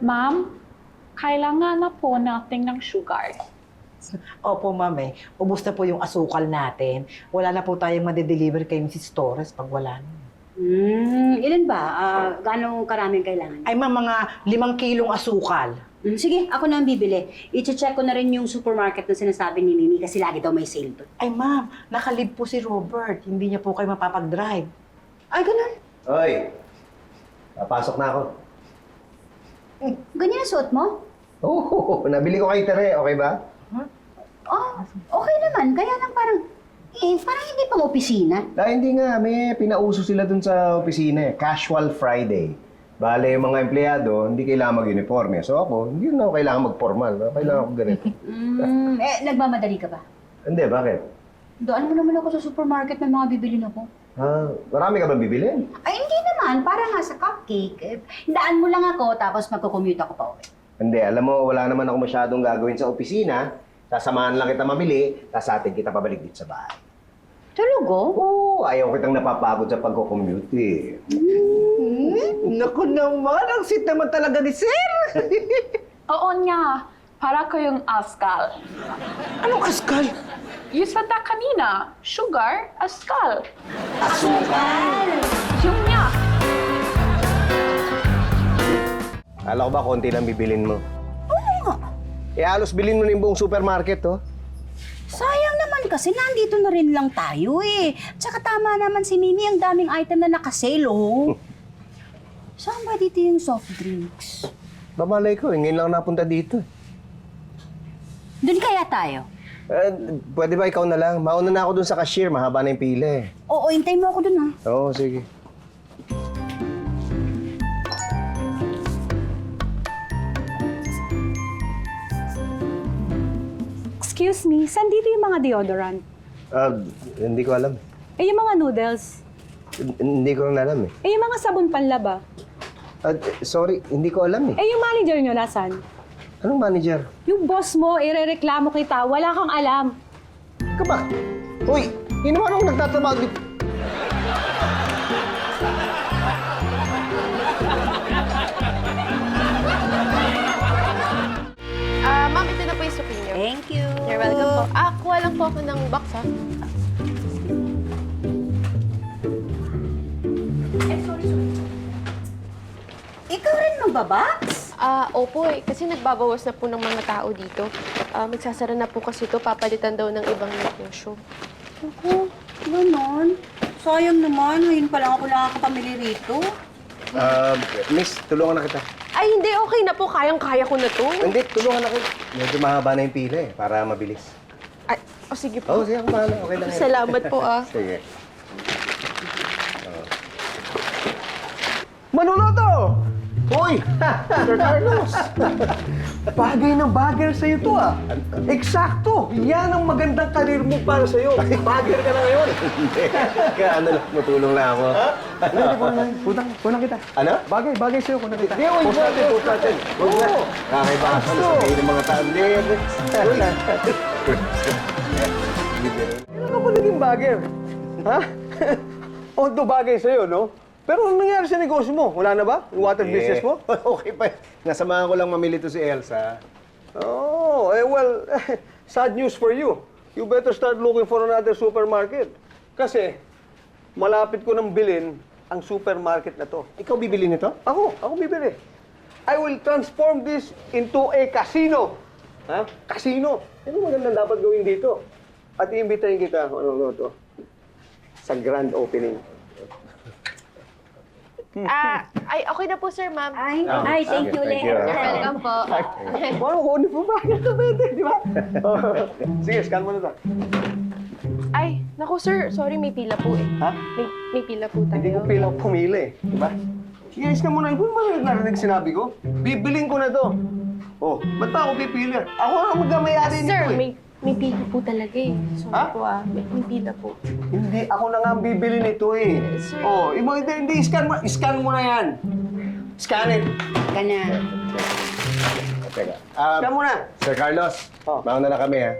Ma'am, kailangan na po natin ng sugar. Opo, ma'am eh. Ubus na po yung asukal natin. Wala na po tayong madedeliver kay Mrs. Torres pag wala na. Ilan ba? Gano'ng karaming kailangan? Ay, ma'am, mga 5 kilong asukal. Sige, ako na ang bibili. I-check ko na rin yung supermarket na sinasabi ni Mimi kasi lagi daw may sale doon. Ay, ma'am, nakalib po si Robert. Hindi niya po kayo mapapag-drive. Ay, ganun. Hoy! Papasok na ako. Ganyan ang suot mo? Oo, nabili ko kay Tere. Okay ba? Okay naman. Kaya lang parang hindi pang opisina. Hindi nga. May pinauso sila dun sa opisina eh. Casual Friday. Bale, yung mga empleyado, hindi kailangan mag-uniforme. So ako, hindi na ako kailangan mag-formal. Kailangan ako ganito. Nagmamadali ka ba? Hindi, bakit? Doon mo naman ako sa supermarket, may mga bibilin ako. Marami ka ba bibilin? Ay, hindi naman. Para nga sa cupcake. Daan mo lang ako, tapos magko-commute ako pa uwi. Hindi, alam mo, wala naman ako masyadong gagawin sa opisina. Sasamahan lang kita mamili, tapos atin kita pabalik dito sa bahay. Talaga? Oo, ayaw kitang napapagod sa pagko-commute eh. Naku naman, ang sweet naman talaga ni Sir. Oo nga, para kayong askal. Anong askal? Yung salta kanina, sugar, askal. Asukal! Yung nga. Kala ko ba konti lang bibilin mo? Oo nga. Halos bilhin mo na yung buong supermarket, oh. Sayang naman kasi nandito na rin lang tayo eh. Tsaka tama naman si Mimi, ang daming item na nakasale, oh. Saan ba dito yung soft drinks? Bamalay ko, ngayon lang napunta dito. Doon kaya tayo? Pwede ba ikaw na lang? Mauna na ako dun sa cashier, mahaba na yung pila eh. Oo, hintay mo ako doon ha. Oo, sige. Excuse me, saan dito yung mga deodorant? Hindi ko alam. Yung mga noodles? Hindi ko rin alam eh. Yung mga sabon panlaba? Sorry, hindi ko alam eh. Yung manager nyo, nasaan? Anong manager? Yung boss mo, irereklamo kita, wala kang alam. Ka ba? Uy, hindi naman ako nagtatrabaho dito. Ma'am, ito na po yung suki niyo. Thank you. You're welcome po. Kuha lang po ako ng box, ha? Ikaw rin magbabox? Opo eh. Kasi nagbabawas na po ng mga tao dito. Magsasara na po kasi ito. Papalitan daw ng ibang negosyo. Ako, ganon. Sayang naman, ngayon pa lang ako nakakapamili rito. Miss, tulungan na kita. Ay, hindi. Okay na po. Kayang-kaya ko na to. Hindi, tulungan na kita. Medyo mahaba na yung pila eh, para mabilis. Ay, sige po. Sige, ako bahala. Okay lang yan. Salamat po, Sige. Manuluto! Uy! Sir Carlos! Bagay ng bagay sa'yo to ah. Eksakto! Yan ang magandang karir mo para sa'yo. Bagay ka na ngayon. Kaya ano lang, matulong lang ako. Punang kita. Ano? Bagay sa'yo, kunang kita. Hindi, Post natin. Huwag na. Kakaibakan na sabihin ng mga tao. Hindi. Ano ka ba naging bagay? Ha? Although bagay sa'yo, no? Pero anong nangyari sa negosyo mo? Wala na ba? Yung water business mo? Okay pa. Nasamahan ko lang mamili to si Elsa. Oh, well, sad news for you. You better start looking for another supermarket. Kasi, malapit ko nang bilhin ang supermarket na to. Ikaw bibili nito? Ako bibili. I will transform this into a casino. Ha? Casino. Ano magandang dapat gawin dito? At iimbitahin kita, ano to, sa grand opening. Ay, okay na po, sir, ma'am. Ay, thank you ulit. You're welcome po. Parang kunin mo ba? Ito pwede, di ba? Sige, scan mo na to. Ay, naku, sir. Sorry, may pila po eh. Ha? May pila po tayo. Hindi ko pilang pumili, di ba? Sige, scan mo na. Hindi mo narinig sinabi ko? Bibiling ko na to. Oh, ba't pa ako pipili? Ako ang magkamayari nito Sir, eh. may pila po talaga eh. Sorry Ha? po may pila po. Hindi, ako na nga ang bibili nito eh. Sir. Oh, hindi, scan mo na yan. Scan it. Kana. Teka. Scan mo na. Sir Carlos, Oh. mauna na kami ha.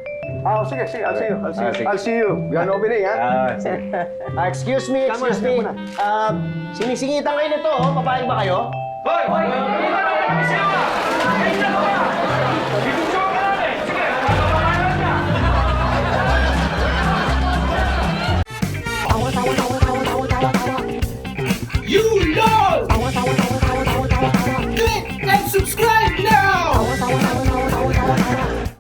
Sige, I'll see you. Sige. I'll see you. Grand opening, ha? Sige. Excuse me, Scan mo na, excuse scan me. mo na. Sinisingitan kayo nito, oh. Papayag ba kayo? Hoy! Idol! Click and subscribe